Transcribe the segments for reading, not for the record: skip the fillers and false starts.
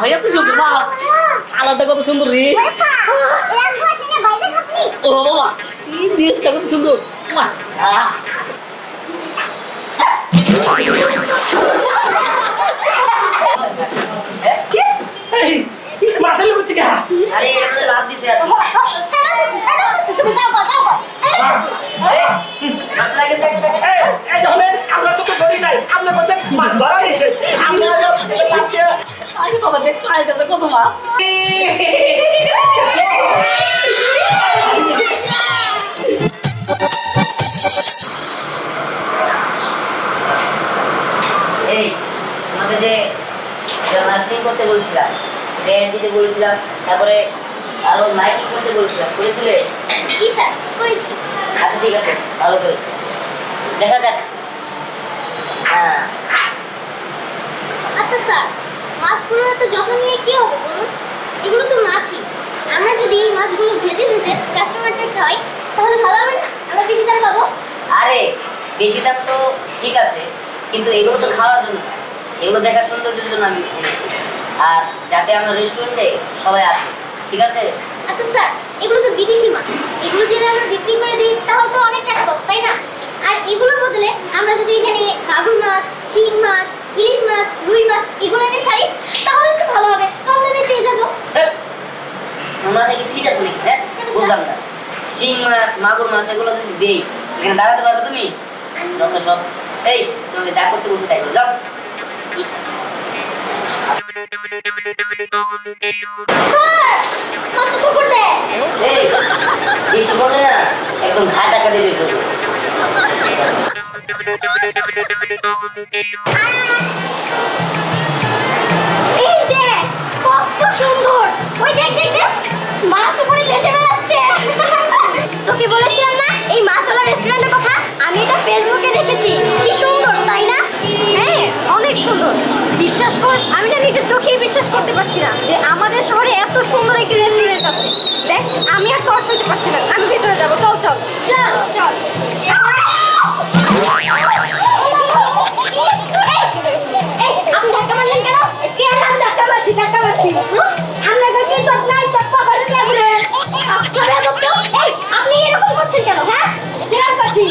এত সুন্দর মাছ কালারটা কত সুন্দর রে ও বাবা এই মাছটা কত সুন্দর মাছের লোক থেকে আরে এটা লাভ দিছে তুমি যাও মাছ লাগে এই তাহলে আমরা তো ধরি নাই আমরা বলতে মাছ ধরা গেছে আমরা আরে বাবা দেখ আইটা তো কত মাছ এই তোমাকে যে মার্কেটিং করতে বলছিলাম ট্রেন দিতে বলছিলাম তারপরে আরো মাইকিং করতে বলছিলাম করেছিলে কি স্যার করেছি আচ্ছা ঠিক আছে ভালো করেছো দেখা যাক হ্যাঁ আচ্ছা স্যার মাছগুলোর তো যখন নিয়ে কি হবে বলুন এগুলো তো মাছই আমরা যদি এই মাছগুলো ভেজে ভেজে কাস্টমারদের খাওয়াই তাহলে ভালো হবে না আমরা বেশি দাম পাবো আরে বেশি দাম তো ঠিক আছে কিন্তু এগুলো তো খাওয়ার জন্য না এগুলো দেখার সৌন্দর্যের জন্য আমি এনেছি আর যাতে আমার রেস্টুরেন্টে সবাই আসে ঠিক আছে আচ্ছা স্যার এগুলো তো বিদেশি মাছ এগুলো যদি আমরা বিক্রি করে দিই তাহলে তো অনেক টাকা পাবো তাই না আর এগুলোর বদলে আমরা যদি এখানে মাগুর মাছ শিং মাছ ইলিশ মাছ রুই মাছ এগুলো এনে ছাড়ি তাহলে তো ভালো হবে কম দামে পেয়ে যাবো তোমার নাকি সিট আছে নাকি হ্যাঁ বুঝলাম না শিং মাছ মাগুর মাছ এগুলো যদি দেই এখানে দাঁড়াতে পারবে তুমি যত সব এই তোমাকে যা করতে বলছি তাই করো যাও মাছ ঠুকুর দে এই বেশি বলে না একদম ঘা টাকা দেবে করবো এই দেখ কত সুন্দর ওই দেখ দেখ দেখ মাছ উপরে লেটে বেড়াচ্ছে তোকে বলেছিলাম না এই মাছওয়ালা রেস্টুরেন্টের কথা আমি এটা ফেসবুকে দেখেছি কি সুন্দর তাই না হ্যাঁ অনেক সুন্দর বিশ্বাস কর আমি না নিজের চোখেই বিশ্বাস করতে পারছি না যে আমাদের শহরে এত সুন্দর একটি রেস্টুরেন্ট আছে দেখ আমি আর তর্স হইতে পারছি না আমি ভিতরে যাবো চল চল চল চল আপনি ধাক্কা মারলেন কেন? কে আমি ধাক্কা মারছি ধাক্কা মারছি আমরা কাছে সব নাই সব পাগলের লাগলে আপনি এরকম করছেন কেন হ্যাঁ বিরাট পাখি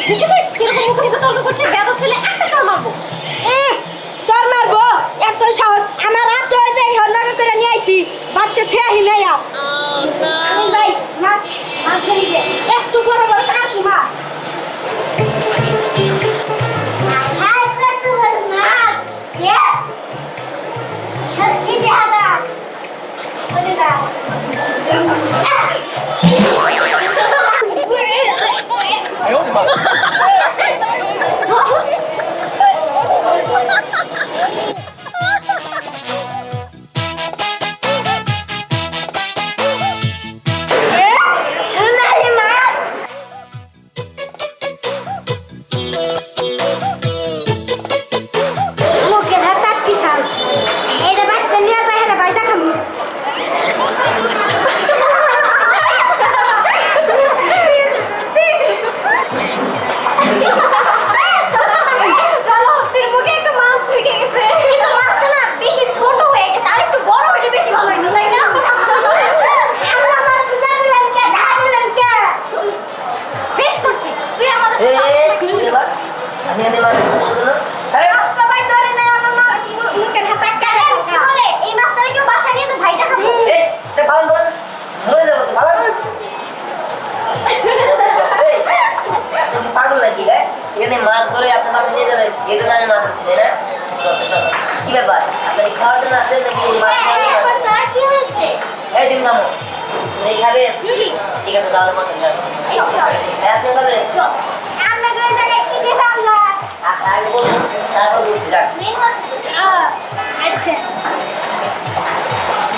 দেখেছিস কিরকম মুখে মুখে তর্ক করছে বেদব ছেলে একটা চর মারবো চর মারবো এত সাহস আমার হাত ধরে যাই হন্ডাকে করে নিয়ে আইছি বাচ্চা খেয়ে নাই আমি ভাই মাছ মাছ ধরি দে একটু বড় বড় কাকু মাছ সত্যি দেখা বলে যা মাছ ধরে আপনার বাসা নিয়ে যাবে এই জন্য আমি মাছ হচ্ছে না কি ব্যাপার আপনার খাওয়ার জন্য আসেন নাকি এই দিন কামো এই খাবে ঠিক আছে তাহলে মাছ আপনি খাবে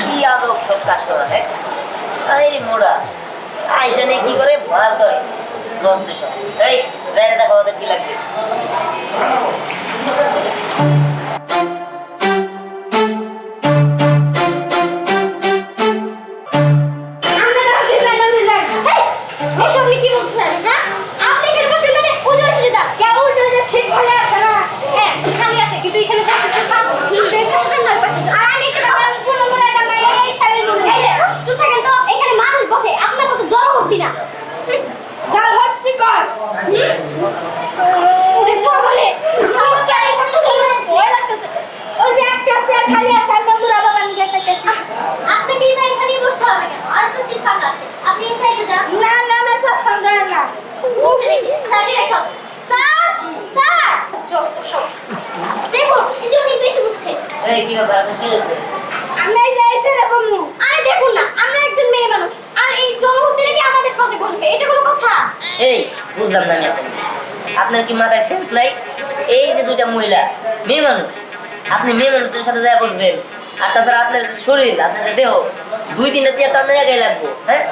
কি আদব সব কাস্টমার হ্যাঁ মোড়া আইসা নিয়ে কি করে মাছ ধরে সব তো সব এই যাই দেখো ওদের কি লাগবে কিন্তু এখানে বুঝলাম না আমি আপনার কি মাথায় সেন্স নাই? এই যে দুইটা মহিলা মেয়ে মানুষ, আপনি মেয়ে মানুষের সাথে যা বসবেন, আর তাছাড়া আপনার যে শরীর, আপনার যে দেহ, 2-3টা চেয়ার তো আপনার একাই লাগবো। হ্যাঁ,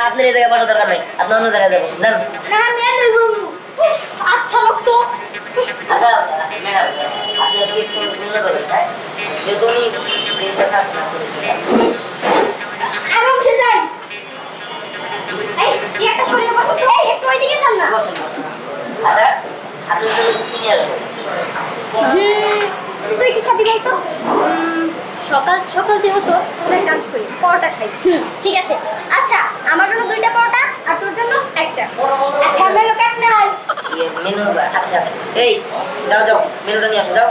আপনার এই জায়গায় বসার দরকার নাই, আপনি অন্য জায়গায় যাবো না। না আমি আর নইব। আচ্ছা লোক তো। আচ্ছা ম্যাডাম, আপনি প্লিজ শুনে করবেন, হ্যাঁ, যেহেতু উনি জিনিসটা কাজ না করে আরাম সে যাই। এই চেয়ারটা সরিয়ে বসো তো। এই একটু ওইদিকে যান না। বসেন বসেন। আচ্ছা আপনি কি নিয়ে আসবেন? তুই কি খাবি বলতো? সকাল সকাল যেহেতু তোমরা কাজ করি পরোটা খাই। ঠিক আছে। আচ্ছা আমার জন্য 2টা পরোটা আর তোর জন্য একটা। আচ্ছা আমরা লোক এক নাই। মেনু আচ্ছা আচ্ছা, এই যাও যাও মেনুটা নিয়ে আসো যাও।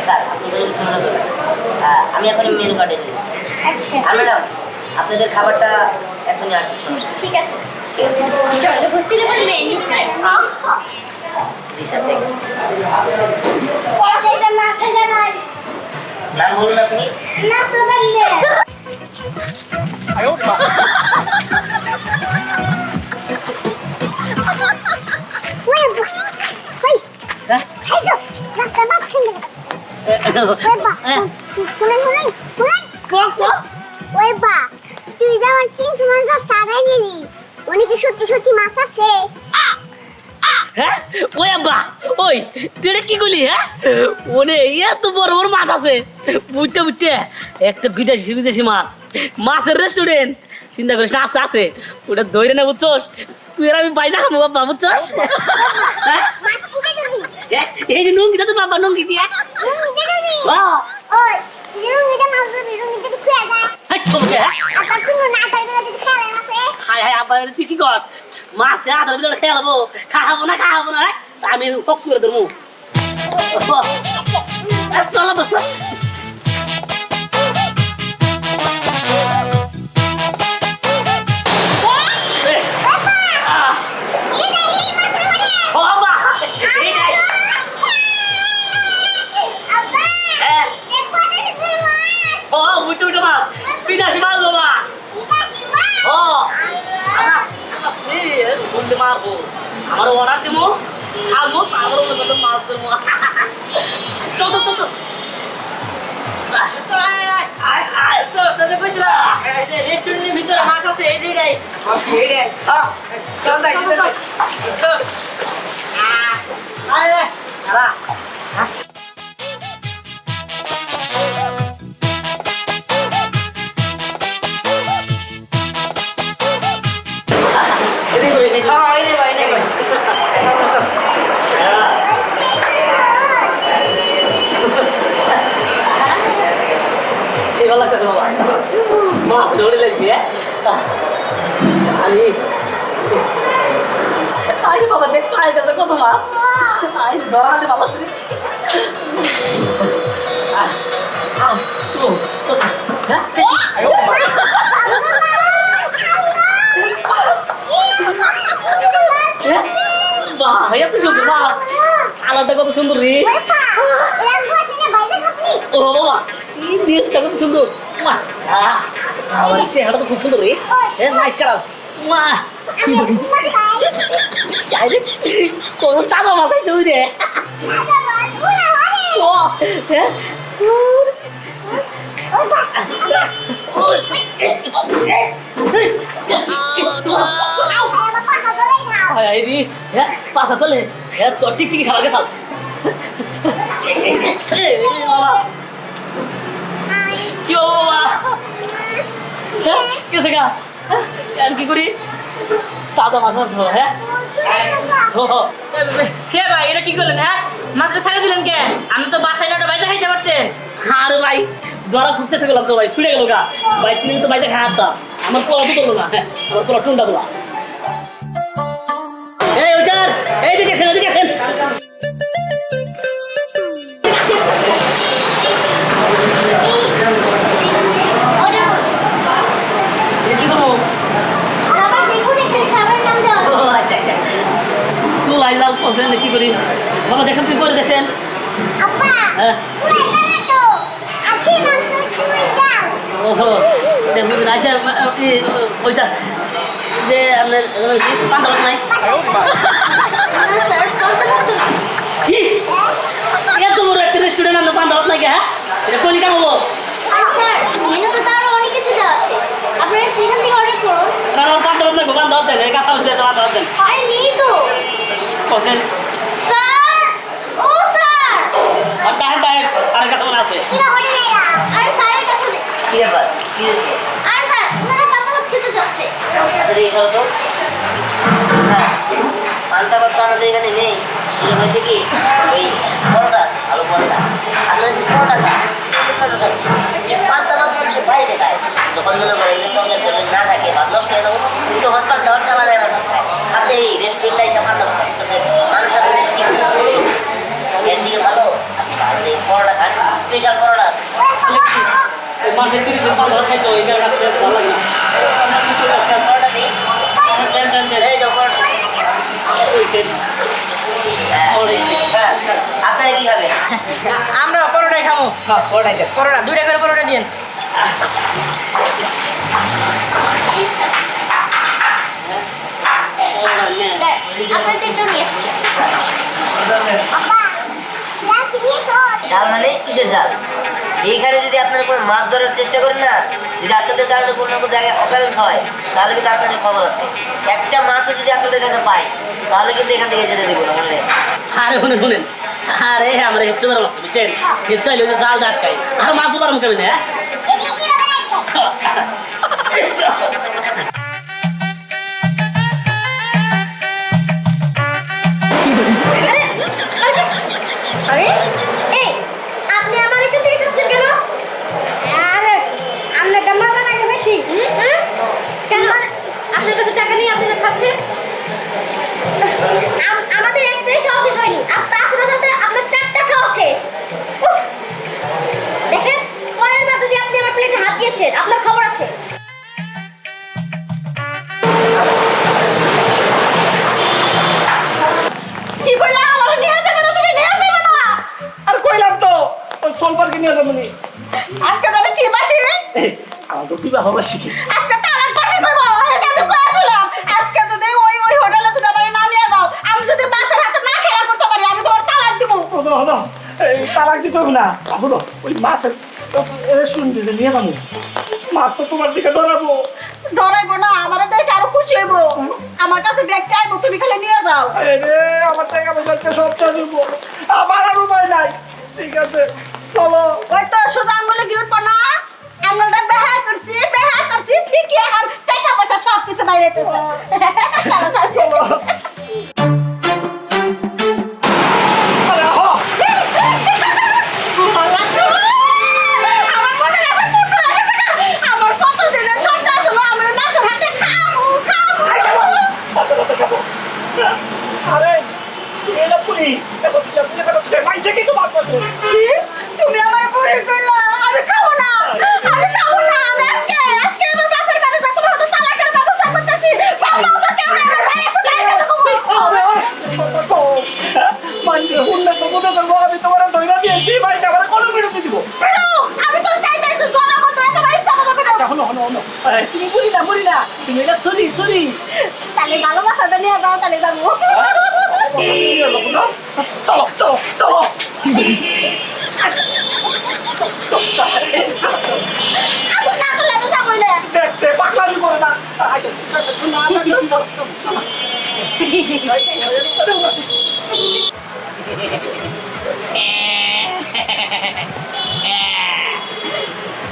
স্যার আপনি যদি কিছু মনে করেন, আমি এখন মেনু কার্ডে নিয়ে যাচ্ছি। আচ্ছা আর ম্যাডাম আপনাদের খাবারটা এখনই আসবে, সমস্যা নেই। ঠিক আছে। ঠিক আছে চলো বস্তির পরে মেনু কার্ড। জি স্যার দেখুন। পরোটা না খাইলে নাই। নাম বলুন আপনি। না তো জানলে। ওই ওই হ্যাঁ? ছাইতো রাস্তা বাস খেলে। ওই বা শুনে শুনে ওই বা তুই যেমন 300 মাছ রাস্তা আড়াই গেলি অনেকে সত্যি সত্যি মাছ আছে। হ্যাঁ ওই আব্বা, ওই তুই এটা কি করলি? হ্যাঁ ওনে এত বড় বড় মাছ আছে, বুঝতে বুঝতে একটা বিদেশি বিদেশি মাছ, মাছের রেস্টুরেন্ট চিন্তা করিস না, আছে আছে ওটা ধরে না বুঝছস? তুই আর আমি বাইজা খাবো বাবা, বুঝছস? হ্যাঁ মাছ কিনে দিবি এই যে নুঙ্গিটা তো বাবা নুঙ্গি দিয়া কিনে দিবি। বাহ ওই রুঙ্গিটা মাছ ধরবি রুঙ্গিটা তুই খুঁজে যা। হাই তোকে আর তার কোনো না থাকলে যদি খেলে আছে। হাই হাই আব্বা তুই কি কস? মাছ আধার ভিতরে খেলাবো, খাবো না খাবো না, আমি শক্তি করে ধরবো। চলো তো চল। আমার অর্ডার দেবো, খাবো, তারপর মাছ দেবো। চল চল চল চল। রেস্টুরেন্টের ভিতরে মাছ আছে, এই যে সেবা লাগতেছে বাবা, মাছ ধরে লাগছে। আমি আরে বাবা দেখ পায়ে গেছে কত মাছ, আই ধরালে বাবা তুই। বাহ এত সুন্দর মাছ, কালারটা কত সুন্দর রে। ও বাবা এই নেচটা কত সুন্দর, আমার চেহারাটা তো খুব সুন্দর রে। লাইট খারাপ কোন তাজা মাছ আইতে ওই রে। ও হ্যাঁ পাশা তোলে তোর টিকটিকি খাওয়া গেছাল। কি বাবা কেসে গা আর কি করি তাজা মাছ আছে। হ্যাঁ হে ভাই এটা কি করলেন? হ্যাঁ মাছটা ছেড়ে দিলেন কে? আমি তো বাসায় না বাইরে খাইতে পারতেন। আরে ভাই ধরা খুব চেষ্টা করলাম তো ভাই, ছুটে গেল গা ভাই, তুমি তো বাইরে খাওয়াতাম, আমার পোলা তো করলো না। হ্যাঁ আমার পোলা টুন্ডা বলা। এই ওটার এইদিকে আসেন, ওইদিকে আসেন। কি করবো? চুলাই জাল পছন্দ কি করি বাবা, দেখেন তুই করে দেখছেন। হ্যাঁ ওহো বুঝলেন। আচ্ছা ওইটা যে আপনার পান্তা ভাত নাই না স্যার চলতে পারতো না। কি এত বড় একটা রেস্টুরেন্ট আপনার পান্তা ভাত নাই কে, হ্যাঁ এটা কলি খাবো আর স্যার মেনুতে তো আরো অনেক কিছু দেওয়া আছে, আপনারা সেখান থেকে অর্ডার করুন। না আমার পান্তা ভাত নাই পান্তা ভাত দেন কাঁচা হচ্ছে পান্তা ভাত দেন আরে নেই তো কোসেন স্যার, ও স্যার আর ডাইরেক্ট ডাইরেক্ট আর কাছে মনে আছে কিরা হোটেলে আরে স্যারের কাছে নেই। কি ব্যাপার কি হয়েছে আর স্যার ওনারা পান্তা ভাত খেতে যাচ্ছে। আচ্ছা দেখি সরো তো স্যার পান্তা ভাত তো আমাদের এখানে নেই আসলে হয়েছে কি ওই পরোটা আছে ভালো পরোটা আপনার যে পরোটা পান্তা ভাত মানুষের বাইরে খায় যখন মনে করেন যে তরকারি না থাকে ভাত নষ্ট হয়ে যাবো তখন পান্তা ভাতটা বানায় আমার খায় আপনি এই রেস্টুরেন্টে এসে পান্তা ভাত খাচ্ছেন মানুষ আপনার কি এর দিকে ভালো আপনি ভালো পরোটা খান স্পেশাল পরোটা আছে মাসে 30 দিন পান্তা ভাত খাইতো এটা কাছে ভালো লাগে না আচ্ছা পরোটা দিই এই তো পরোটা স্যার আপনারা কি খাবেন আমরা পরোটাই খাবো। পড়াই দেন পরোটা 2টা করে পরোটা দিন। দেখ, আপনাদের একটু নিয়ে এসছি। জাল মানে কিসের জাল এইখানে যদি আপনারা কোনো মাছ ধরার চেষ্টা করেন না যদি আপনাদের কারণে কোনো না কোনো জায়গায় অকারেন্স হয় তাহলে কিন্তু আপনাদের খবর আছে একটা মাছও যদি আপনাদের কাছে পাই তাহলে কিন্তু এখান থেকে যেতে দেবো না মনে রাখবেন। আরে শুনেন আরে আমরা হেচ্ছু পারবো বুঝছেন হেচ্ছু আইলে যে জাল ডাটকাই আর মাছ পারবো কেমন হ্যাঁ আরে এই আপনি আমার এখান থেকে খাচ্ছেন কেন? আরে আপনার দাম মাথা নাকি বেশি? কেন আপনার কাছে টাকা নেই আপনি না খাচ্ছেন? আমাদের একটাই খাওয়া শেষ হয়নি, আর তার সাথে সাথে আপনার 4টা খাওয়া শেষ। উফ! দেখেন পরের বার যদি আপনি আমার প্লেটে হাত দিয়েছেন আপনার খবর আছে। কি কইলা আমার নিয়ে যাবে না, তুমি নিয়ে যাবে না। আর কইলাম তো ওই সোলপারকে নিয়ে যাবো নি আজকে জানি কি বাসি, আমার তো বিবাহ বার্ষিকী আজকে তালাক বাসি কইবো। এই যে আমি কইয়া দিলাম আজকে যদি ওই হোটেলে তুমি আমার না নিয়ে যাও, আমি যদি বাসের হাতে না খেলা করতে পারি আমি তোমার তালাক দিব। হলো হলো এই তালাক দিতে হবে না হলো ওই মাছের রেস্টুরেন্টে নিয়ে যাবো মাছ তো তোমার দিকে ডরাবো ডরাইবো না, আমার দেখে আরো খুশি হইব। আমার কাছে ব্যাগটা আইবো, তুমি খালি নিয়ে যাও। রে আমার টাকা পয়সা সব চাষ আমার আর উপায় নাই ঠিক আছে চলো ওই তো সোজা আঙ্গুলে গিয়ে উঠবো না, আমরা বেহা করছি ঠিকই এখন টাকা পয়সা সব কিছু বাইরে চলো আরে আহো আমার মনে আছে পূর্ণ হয়ে গেছে না। আমার কত দিনের স্বপ্ন ছিল আমি মাছের হাতে খাবো। আরে এটা পুরি দেখো তুমি কথা শুনে মাইছে কি তোমার কাছে কি? তুমি আমার বুড়ি কইলা আমি খাবো না, আমি খাবো না। আমি আজকে আমার বাপের বাড়ি যা তোমার হাতে তালাকের ব্যবস্থা করতেছি। বাবাও তো কেউ নেই, আমার ভাই আছে, ভাইয়ের কাছে খাবো। মাইছে হুন্না তো মনে করবো আমি তোমার ধৈর্য দিয়েছি ভাই আমার কোনো বিরতি দিব বেরো, আমি তো চাইতেছি জনগণ তো একেবারে ইচ্ছা মতো বেরো। হলো হলো হলো তুমি বলি না তুমি এটা চুরি চুরি তাহলে ভালোবাসাটা নিয়ে যাও, তাহলে যাবো। চলো চলো চলো আগে না করলে আমি যাবোই না। দেখতে পাগলামি করে না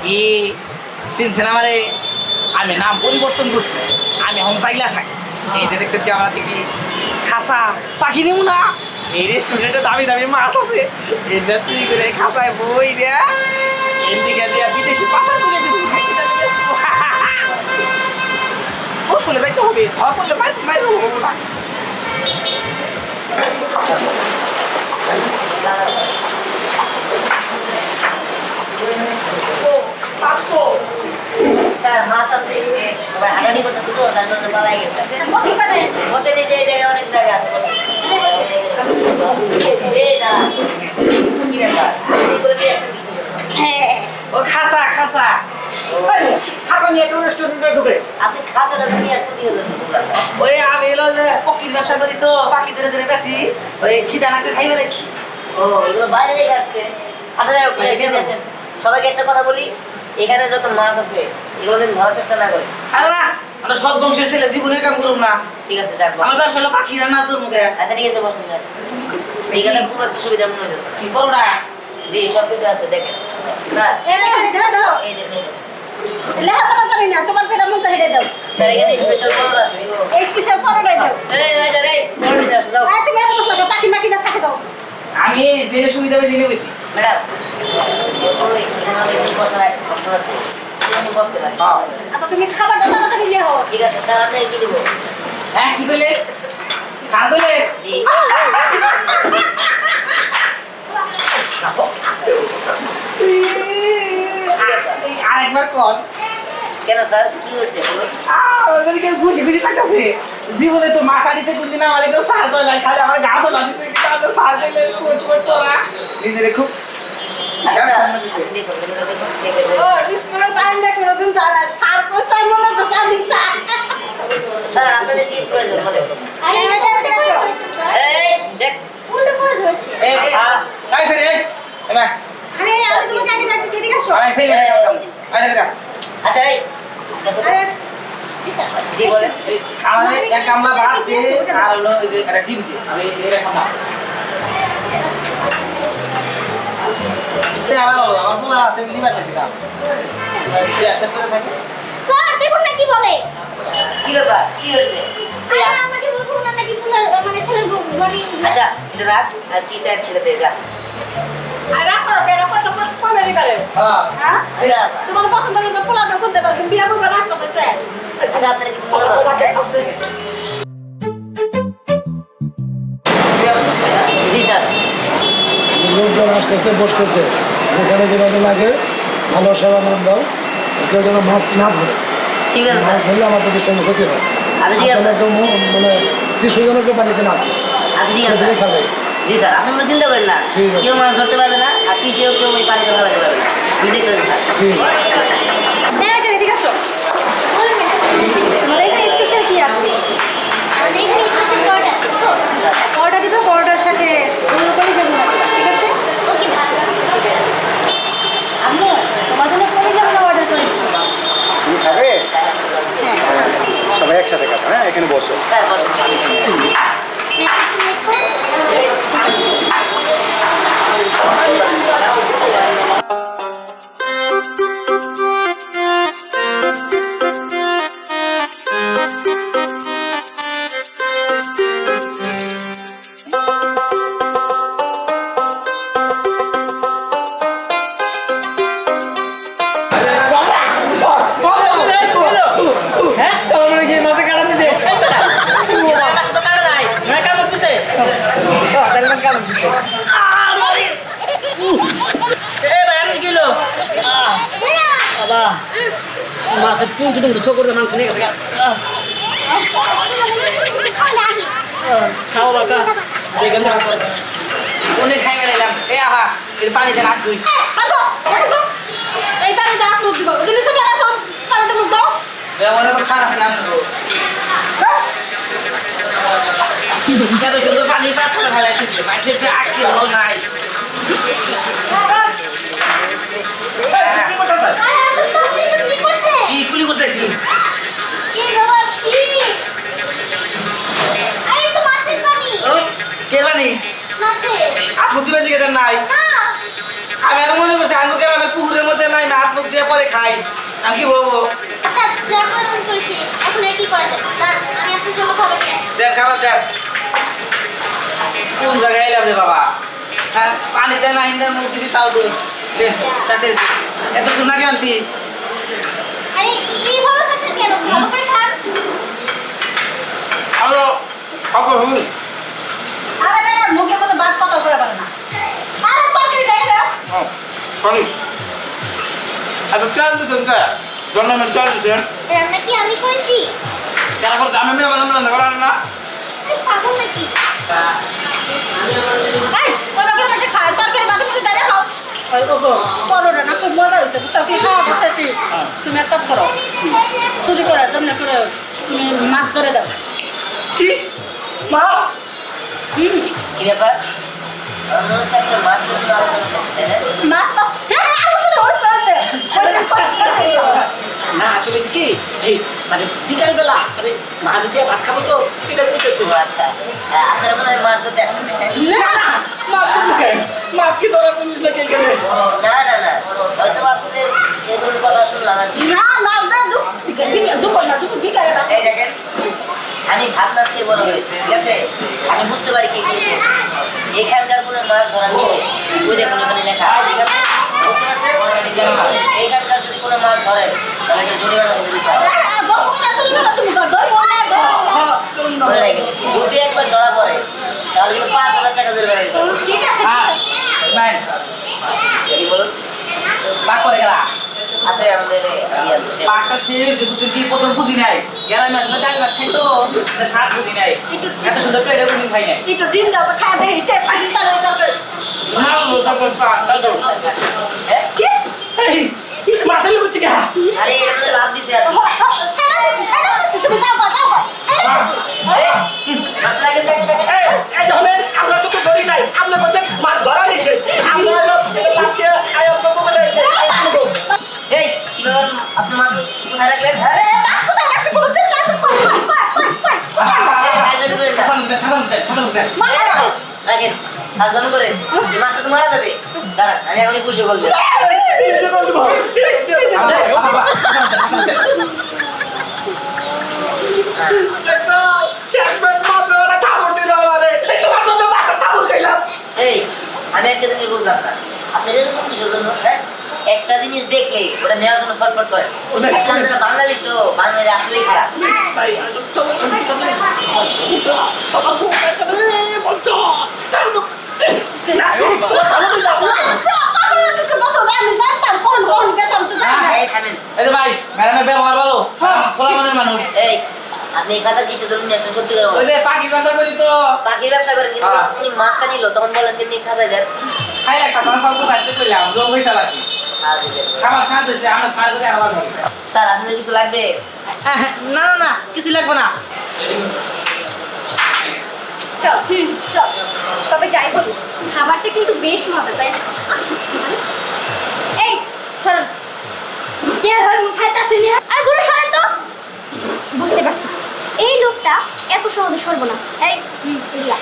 কি চিনছেন আমারে? আমি নাম পরিবর্তন করছি, আমি এখন চাইলা থাকি। এই যে দেখছেন কি আমার কি খাসা পাখি নিব না, এই রেস্টুরেন্টে দামি দামি মাছ আছে, এটা তুই করে খাসায় বই রে এদিকে দিয়া বিদেশি পাচার করে দিব। ও চলে যাইতে হবে, ধরা পড়লে মাইর হবো না। স্যার মাছ আছে সবাই হাঁটানি করতেছে তো তার জন্য পালাই গেছে বসে নিয়ে এই জায়গায় অনেক জায়গা আছে এই দাঁড়া কি ব্যাপার আপনি করে দিয়ে আসছেন কিসের জন্য? হ্যাঁ, ও খাসা খাসা খাতা নিয়ে কেউ রেস্টুরেন্টে ঢুকে আপনি খাঁচাটা নিয়ে আসছেন কি হলো দোকান? ওই আমি এলো যে পক্ষীর ব্যবসা করি তো পাখি ধরে ধরে বেশি ওই খিদা লাগছে খাই বেড়াইছি। ও এগুলো বাইরে রেখে আসছে। আচ্ছা যাই হোক, আচ্ছা, এসে কেন? আসেন। সবাইকে একটা কথা বলি, এখানে যত মাছ আছে এগুলো দিন ধরার চেষ্টা না করে। আরে না আমরা সৎ বংশের ছেলে জীবনে কাম করুম না। ঠিক আছে যাক বস। আমার ব্যবসা হলো পাখিরা মাছ ধরবো কে। আচ্ছা ঠিক আছে বসেন যান। এখানে খুব একটা সুবিধা মনে হইতেছে। কি করো না জি সব কিছু আছে দেখেন স্যার। দাও এই যে দেখেন। লেখাপড়া জানি না, তোমার যেটা মন চাই সেটা দাও। স্যার এখানে স্পেশাল পরোটা আছে। এই স্পেশাল পরোটাই দাও। এই এটা রে পরোটা আছে দাও। আর তুমি আর বসো না, পাখি মাখি না থাকে দাও। আমি জেনে সুবিধা হবে জেনে বসি। ম্যাডাম ওই এখানে অনেকদিন বসার একটা ঘটনা আছে। আপনি বসতে পারেন। আচ্ছা তুমি খাবারটা তাড়াতাড়ি নিয়ে হও। ঠিক আছে স্যার আপনাকে কি দেবো? হ্যাঁ কি বলে খান বলে জি আরেকবার কর। কেন স্যার কি হয়েছে বলুন? ওদেরকে খুশি খুশি লাগতেছে জীবনে তো মাছ আড়িতে কোনদিন আমার কেউ সার পায় না খালি আমার গা তো লাগিছে কিন্তু সার পেলে কোট কোট করা নিজেরে খুব আচ্ছা স্যার দেখুন দেখুন দেখুন দেখে ও স্কুলের টাইম দেখো নতুন জানা ছাড় কো চাই মনে করছ আমি চা। স্যার আপনাদের কি প্রয়োজন বলেন? আরে এটা দেখো স্যার এই দেখ উল্টো করে ধরেছে এই এই আই স্যার এই এমা আরে আমি তোমাকে আগে ডাকতেছি, এদিকে আসো। আই স্যার আই স্যার আচ্ছা এই দেখো আরে জি স্যার জি বলেন। আমাদের এক কামলা ভাত দিয়ে আর হলো এই যে একটা ডিম দিয়ে আমি এটা খাবো স্যার আমার ফোন আছে দিবা দিলাম সে আশা করে থাকে স্যার দেখুন না কি বলে কি ব্যাপার কি হয়েছে? আরে আমাকে বলুন না নাকি পুনার মানে ছেলের মানে আচ্ছা এটা রাখ আর কি চাই ছেড়ে দে যা। আর রাগ করো কেন, কত কত কমে নিবারে। হ্যাঁ হ্যাঁ যা। তোমার পছন্দ মতো পোলা দাও করতে পারবে, বিয়া করবে রাগ করতে চাই। আচ্ছা আপনারা কিছু মনে করবেন জি স্যার। লোকজন আসতেছে বসতেছে, যেখানে যেভাবে লাগে ভালো সেবা মান দাও, কেউ যেন মাছ না ধরে। ঠিক আছে মাছ স্যার। ধরলে আমার প্রতিষ্ঠানে ক্ষতি হয়। আচ্ছা ঠিক আছে আপনারা কেউ মানে টিসু যেন কেউ পানিতে না থাকে। আচ্ছা ঠিক আছে সেগুলোই স্যার। খাবে। জি স্যার আপনি কোনো চিন্তা করেন না, ঠিক আছে। কেউ মাছ ধরতে পারবে না আর টিসেও কেউ ওই পানিতে ফেলাতে পারবে না। আমি দেখতেছি স্যার। ঠিক আছে। জায়গা এদিকে আসো। তোমার এখানে স্পেশাল কি আছে? আমাদের এখানে স্পেশাল পরোটা আছে তো পরোটা দিবে, পরোটার সাথে দুটো করে যাবো না, ঠিক আছে? ওকে আম্মু তোমার জন্য করে যাবো না অর্ডার করেছি। তুমি খাবে? সবাই একসাথে খাবে, হ্যাঁ এখানে বসো। স্যার বসুন। হ্যাঁ তাহলে কি মাছে কাটা দিছে বাবা মাছের টুমটু টুমটু ছোট করে মাংস নিয়ে গেছে খাও বাটা দেখেন অনেক খাই বেড়াইলাম এই আহা এর পানিতে রাত দুই আসো আসো, এই পানিতে হাত মুখ দিব, তুমি সব আসো, পানিতে মুখ দাও। ব্যবহারে তো খারাপ না এত সুন্দর পানি পাত করে ফেলাইছে মাছের আটকে নাই কি করছে কি কুলি করতেছি কি বাবা কি আরে তো মাছের পানি কে জানি মাছের আপু দিবেন দিকে দেন নাই না আমি আর মনে করছি আঙ্গু গ্রামের পুকুরের মধ্যে নাই না হাত মুখ দিয়ে পরে খাই আমি কি বলবো আচ্ছা যা করে তুমি করেছি এখন আর কি করা যাবে দাঁড়ান আমি আপনার জন্য খাবার নিয়ে আসছি দেখ খাবার দেখ কোন জায়গায় এলাম রে বাবা হ্যাঁ পানি দেয় না হিন্দা মুখ দিবি তাও দোষ দেখ তাতে এতক্ষণ না আনতি আরে এইভাবে খাচ্ছেন কেন ভালো করে খান হ্যালো খবর হুম আরে ম্যাডাম মুখের মধ্যে ভাত কথা করে পারে না। আরে তরকারি দেয় না। সরি আচ্ছা চাল দিচ্ছেন কে জন্মের চাল দিচ্ছেন রান্না কি আমি করেছি যারা করে জানেন না রান্না করেন না আরে পাগল নাকি এই ওই বাকি মাসে খায় তরকারি বাকি মাসে ডালে খাও। ওই ওগো পরোটা না খুব মজা হয়েছে বুঝছো কি খাওয়া বসেছি তুমি একটা কাজ করো চুরি করে যেমন করে তুমি মাছ ধরে দাও কি মাছ কি ব্যাপার আমার মনে হচ্ছে আপনার মাছ ধরতে আলোচনা করতে হ্যাঁ মাছ মাছ হ্যাঁ আলোচনা হচ্ছে না আসলে কি এই মানে বিকাল বেলা মানে মাছ দিয়ে ভাত খাবো তো এটা বলতেছি ও আচ্ছা আপনারা মনে হয় মাছ ধরতে আসেন হ্যাঁ? মাছ তো খাই মাছ কি ধরা পুলিশ নাকি এখানে না না না হয়তো আপনাদের এরকম কথা শুনলাম আজকে না মাছ দাও দুপুর না দুপুর বিকালে ভাত এই দেখেন আমি ভাত মাছ খেয়ে বড় হয়েছি ঠিক আছে আমি বুঝতে পারি কি এখানকার কোনো মাছ ধরার নিষেধ ওই দেখুন ওখানে লেখা ঠিক আছে বুঝতে পারছেন এখানকার যদি কোনো মাছ ধরে তাহলে এটা জরিমানা দেবে দিতে হবে মনে রাখবেন যদি একবার ধরা পড়ে তাহলে কিন্তু 5,000 টাকা জরিমানা দিতে হবে ঠিক আছে ম্যান কি বলুন পাক করে গেলা আছে আমাদের ইয়ে আছে সে পাকটা শেষ বুঝছি কি প্রথম বুঝি নাই গেলাম না ডাল ভাত খাই তো স্বাদ বুঝি নাই এত সুন্দর প্লেটে কোনদিন খাই নাই একটু ডিম দাও তো খাওয়া দেখি টেস্ট করি তাহলে তরকারি না লোসা করছা হ্যাঁ এই মাছের লোক থেকে আরে এটা তো লাভ দিছে আর তুমি যাও যাও আপনাকে এই ধরেন আমরা তো ধরি নাই আমরা বলছেন মাছ ধরা নিছে আমরা লাফিয়ে আই আমরা বলে এই কি ব্যাপার আপনি মাছ কোথায় রাখলেন হ্যাঁ রাখেন সাবধান করে মাছটা তো মারা যাবে দাঁড়ান আমি এখনই পুলিশে বলবো এই আমি একটা জিনিস বুঝলাম না আপনি এরকম কিসের জন্য হ্যাঁ একটা জিনিস দেখলে ওটা নেওয়ার জন্য শর্টকাট করে আসলে আপনারা বাঙালি তো বাঙালি আসলেই খারাপ এই থামেন এই ভাই ম্যাডামের ব্যবহার ভালো খোলা মনের মানুষ এই আপনি এই কাজটা কিসের জন্য নিয়ে আসছেন সত্যি করে ওই বলেন যে পাখির ব্যবসা করি তো পাখির ব্যবসা করেন কিন্তু হ্যাঁ। আপনি মাছটা নিল তখন বলেন যে নিয়ে খাঁচাই দেন খাই একটা সংসার তো বাড়িতে করলাম জম হয়ে চালাকি খাবার শান্ত হয়েছে আমরা সাড়ে করে আবার করি স্যার আপনাদের কিছু লাগবে না না না কিছু লাগবে না চল চল তবে যাই বলিস খাবারটা কিন্তু বেশ মজা তাই না? এই সরন আর দূরে সরেন তো বুঝতে পারছি এই লোকটা এত সহজে সরবো না এই ইল্লা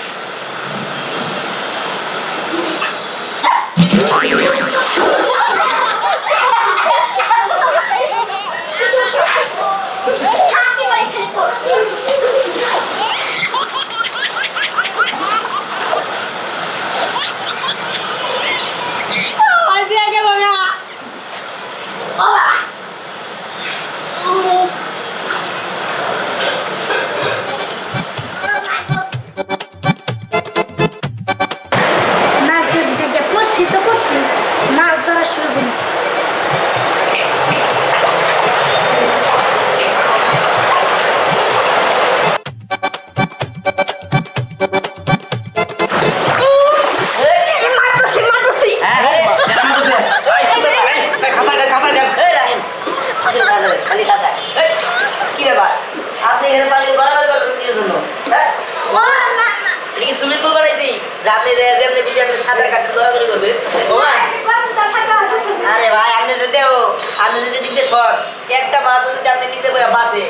কি ব্যাপার আপনি এখানে পানি বাড়াবাড়ি করলেন কি জন্য হ্যাঁ এটা কি সুইমিং পুল বানাইছি রাতে যেমনি খুশি আপনি সাঁতার কাটতে দৌড়াদৌড়ি করবেন আরে ভাই আপনি যদি দিক দিয়ে শর্ট একটা মাছ যদি আপনি নিচে বইয়া বাসে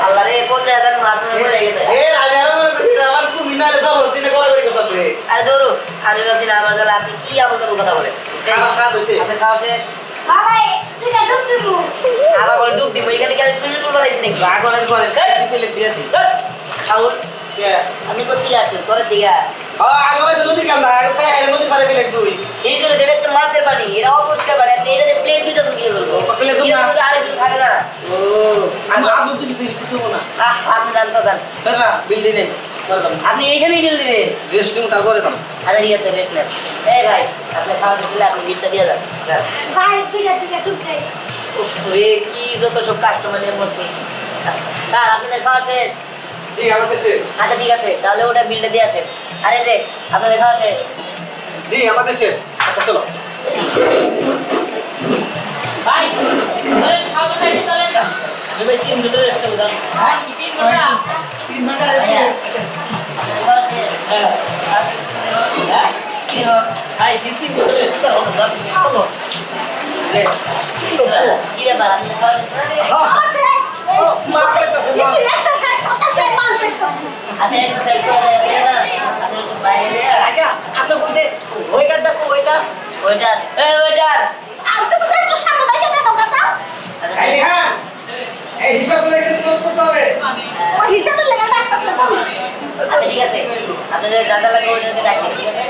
আল্লাহ রে 50,000 মাছ মরে গেছে আমার খুব মিনালে যাও দিনে গলা করে কথা বলে আরে ধরো আমি বলছি না আমার জন্য আপনি কি আবল কথা বলেন খাওয়া স্বাদ হয়েছে আপনি খাওয়া শেষ বাবা তুই না ডুব দিবো আবার বলে ডুব দিব এখানে কি আমি সুইমিং পুল বানাইছি নাকি করেন করেন দিলে দিয়ে দি খাউন আপনি কোথায় আসছেন তোর দিকে আগে তো নদী কামনা আগে খাই এর মধ্যে পারে বিলে তুই এই জন্য যেটা একটা মাছের পানি এটা অপরিষ্কার পানি আপনি এটাতে প্লেট দিতে কি বলবো প্লেট দিবো না। আরে কি খাবে না ও আমি আলু কিছু তুই কিছু না আপনি জানতো জান বেটা বিল দিই নেই করে দাও আপনি এইখানেই বিল দিবেন রেস্ট নিউ তারপরে দাও আচ্ছা ঠিক আছে রেস্ট নেন এই ভাই আপনি খাওয়া শেষ হলে আপনি বিলটা দিয়ে যান ভাই তুই যা চুপ যাই উফ রে কি যত সব কাস্টমার নিয়ে মরছি স্যার আপনাদের খাওয়া শেষ ঠিক আমার কাছে আচ্ছা ঠিক আছে তাহলে ওটা বিলটা দিয়ে আসেন আরে যে আপনাদের খাওয়া শেষ জি আমাদের শেষ আচ্ছা চলো ভাই খাওয়া শেষ চলে আমি ভাই 3 ঘন্টা রেস্ট করব হ্যাঁ 3 ঘন্টা 3 ঘন্টা ভাইয়া, আপনার খাওয়া শেষ? ভাই 3 ঘন্টা রেস্ট করব চলো কি ব্যাপার, আপনার খাওয়া শেষ না? আচ্ছা, এক্সারসাইজ করা যাবে না? আপনি একটু বাইরে দিয়ে আচ্ছা আপনি বলছে ওয়েটার দেখো ওয়েটার ওয়েটার, এই ওয়েটার। এই হ্যাঁ এই হিসাব লেগে ক্লোজ করতে হবে আচ্ছা ঠিক আছে, আপনাদের যা যা লাগে ওইটাকে ডাকবেন, ঠিক আছে?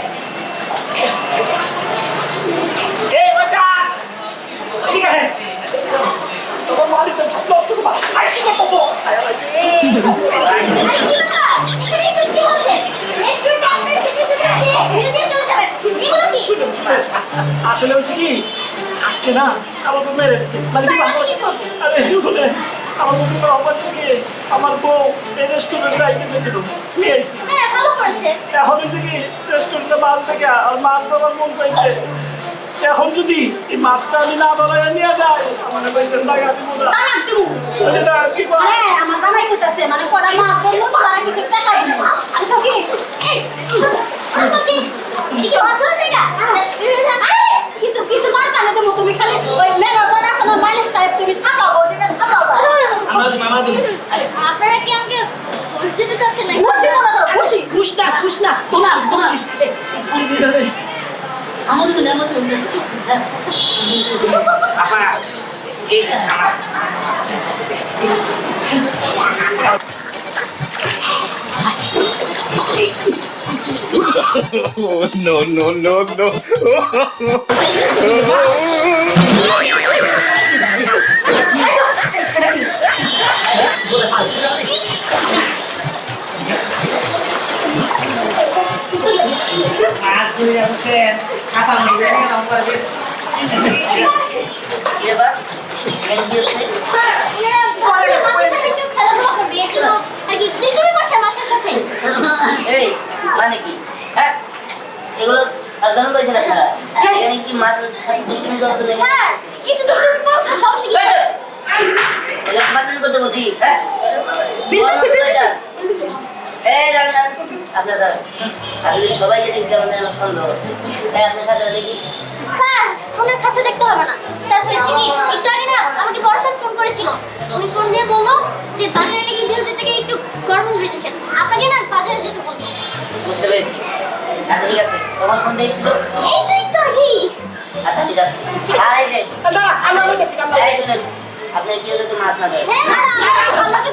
এই ওয়েটার ঠিক আছে তোমার মালিক তো সব নষ্ট করবা আর কি করতেছো আসলে হচ্ছে কি আজকে না আমার বউ মেরেছে আরে শুনে আমার বউ অবাক থেকে আমার বউ এই রেস্টুরেন্টে যাইতে গেছিল নিয়ে আইছি এখন হচ্ছে কি রেস্টুরেন্টে মাল থেকে আর মাছ ধরার মন চাইছে এখন যদি এই মাছটা আমি না ধরাই নিয়ে যাই আমার বাইরে টাকা দিব না বলে না কি করে তুমি খালি ওই ম্যানেজার আছে না মালিক সাহেব তুমি সামলাও ওদিকে সামলাও আমরা দিই আপনারা কি আমাকে ঘুষ দিতে চাচ্ছেন নাকি? খুশি মনে করো খুশি খুশ না তোমার আমাদের আপা এই যে আমার মাছ ধরে আসছেন খাতা মিলে নাম করে বেশ কি ব্যাপার? এখানে কি হচ্ছে? স্যার, ওনারা মাছের সাথে একটু খেলাধুলা করবে, এর জন্য আর কি দুষ্টুমি করছে মাছের সাথে। এই মানে কি? হ্যাঁ, এগুলো সাধারণ পয়সা রাখা এখানে কি মাছের সাথে দুষ্টুমি করা তো নেই? স্যার, একটু দুষ্টুমি করো না, সমস্যা কি? এগুলো কমান্ড করতে বলছি, হ্যাঁ? বিজনেস এই দাঁড়ান না, আপনার দাঁড়ান। আসলে সবাইকে দেখতে আমাদের আমার সন্দেহ হচ্ছে। তাই আপনার খাতাটা দেখি। স্যার, ওনার কাছে দেখতে হবে না। স্যার হয়েছে কি, একটু আগে না আমাকে বড় স্যার ফোন করেছিল। উনি ফোন দিয়ে বললো যে বাজারে নাকি 2000 টাকা একটু গরম বেঁচেছে। আপনাকে না বাজারে যেতে বললো। বুঝতে পেরেছি। আচ্ছা ঠিক আছে, কখন ফোন দিয়েছিল? এই তো একটু আগেই। আচ্ছা আমি যাচ্ছি। আর এই যে, আমরা বলতেছি এই শুনেন, আপনার কেউ যাতে মাছ না ধরে। হ্যাঁ, আমরা তো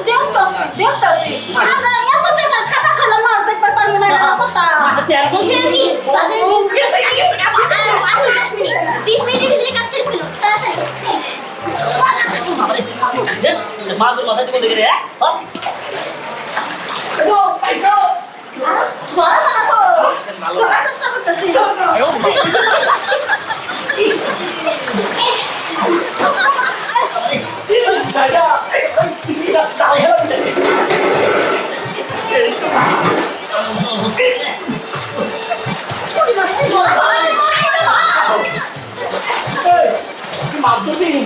দেখতাছি আমরা এত বেকার খাতা খালা মাছ দেখবার পারবো না এটা কথা বলছিলাম কি বাজারে 10 মিনিট 20 মিনিটের ভিতরে কাজ শেষ হলো তাড়াতাড়ি। মাছ মাছ কোন দিকে রে ধরা না তো ধরা চেষ্টা করতেছি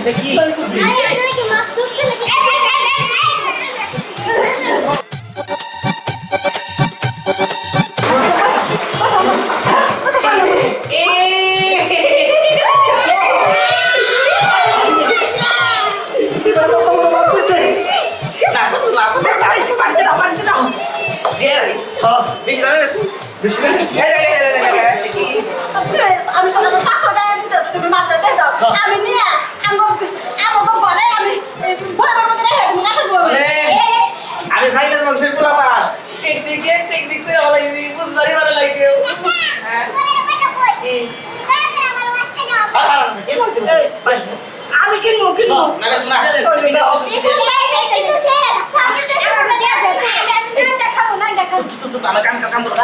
দেখি আরে এখানে কি মাছ ধরছে নাকি? আমি তোমাকে 500 টাকা দিতেছি তুমি মাছটা দিয়ে দাও আমি নিয়ে আমাকে ঘরে আমি ভয়ের মধ্যে রেখে তুমি কাছে বলবে আমি সাইলের মানুষের পোলাপা টেকনিক করে ভালো লাগছে বুঝবারই ভালো লাগছে আমি কিনবো কিনবো না বেশ না কিন্তু শেষ সামনে তো এসে পড়বে দেয়া যাবে। দেখাবো না দেখাবো আমার কাম করো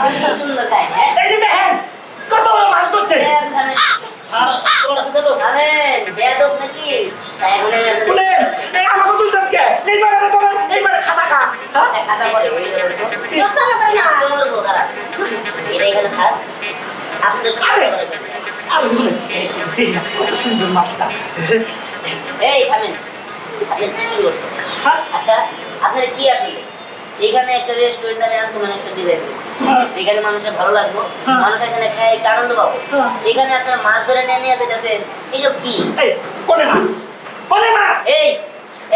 আচ্ছা সুন্দর তাই না? এই যে দেখেন কত বড় মাছ ধরছে আরে বেয়াদব নাকি? তাই বলে বলে এই আমাকে দুজন কে এইবারে ধরেন এইবারে খাতা খা খাতা বলে দস্তা হবে না করবো খারাপ এটা এখানে থাক আপনাদের সাথে কথা বলে চলবে। আর সুন্দর মাছটা। এই থামেন, আপনি কি শুরু করছেন? হ্যাঁ? আচ্ছা আপনার কি আসলে এখানে একটা রেস্টুরেন্ট আমি আনকমন একটা ডিজাইন করছি, হ্যাঁ। যেখানে মানুষের ভালো লাগবে, হ্যাঁ। মানুষ এখানে খায় একটা আনন্দ পাবো। হ্যাঁ। এখানে আপনারা মাছ ধরে নিয়ে যেতেছেন, এইসব কি? এই কোনে মাছ, কোনে মাছ। এই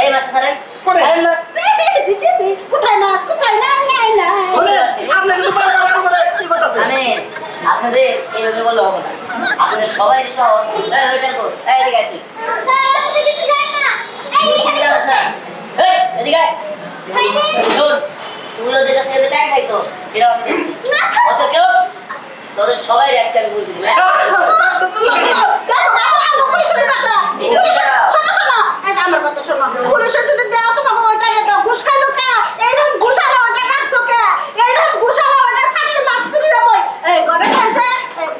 এই মাছটা ছাড়েন, কোনে? ছাড়েন মাছ। দিদি কোথায় মাছ কোথায় না না না কোনে? আপনার তো বড় বড় বড় কি করতেছে? আমি আপনাদের এইভাবে বললে হবে না, আপনাদের সবাই সহ ওইটা কর, এই এদিকে আয় তুই। স্যার আমি তো কিছু জানি না এই এখানে বসে এই, এদিকে আয়। খাইতে শোন, তুই ওদের কাছে যে টাকা খাইছো সেটাও আমি দেখছি। না স্যার অত কেউ তোদের সবাই আজকে আমি বুঝলি না। আমার কথা শোনো, পুলিশে যদি দেও তোমাকে ওইটা রে দাও, ঘুষ খাইলো কে? এইরকম ঘুষালো ওটা রাখছো কে? এইরকম ঘুষালো ওটা থাকলে মাছ চুরি যাবই। এই ঘরে খাইছে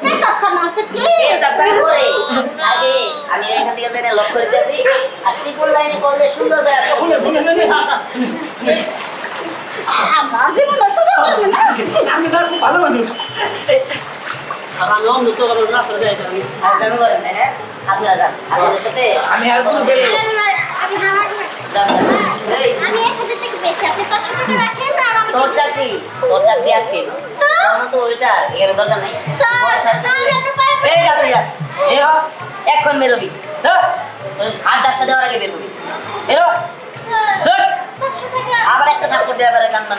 পেশাব খানা আছে কি? পেশাব খানা করে আগে আমি এখান থেকে জেনে লক করে দিয়েছি, আর ট্রিপল লাইনে করলে সুন্দর করে একটা শুনে, শুনে, শুনে। আমার জীবনে তো করবে না। আমি না খুব ভালো মানুষ। আর আমি অন্ধ তো রাস্তা যাই আমি আলোচনা করেন, তাই না? আপনারা যান, আপনাদের সাথে আমি আর কোনো বেরো আমি হারাবো যান। এই, আমি 1000 টাকা বেশি আপনি 500 টাকা রাখেন আর আমি তোর চাকরি আজকে আমার তো ওইটা এখানে দরকার নাই। স্যার আমি আপনার পায়ে এই যা তুই যা, এরো এখন বেরোবি, হাত ডাক্তার দেওয়ার আগে বেরোবি, এরো স্যার 500 টাকা আবার একটা থাপ্পড় দেওয়া পারে কান্না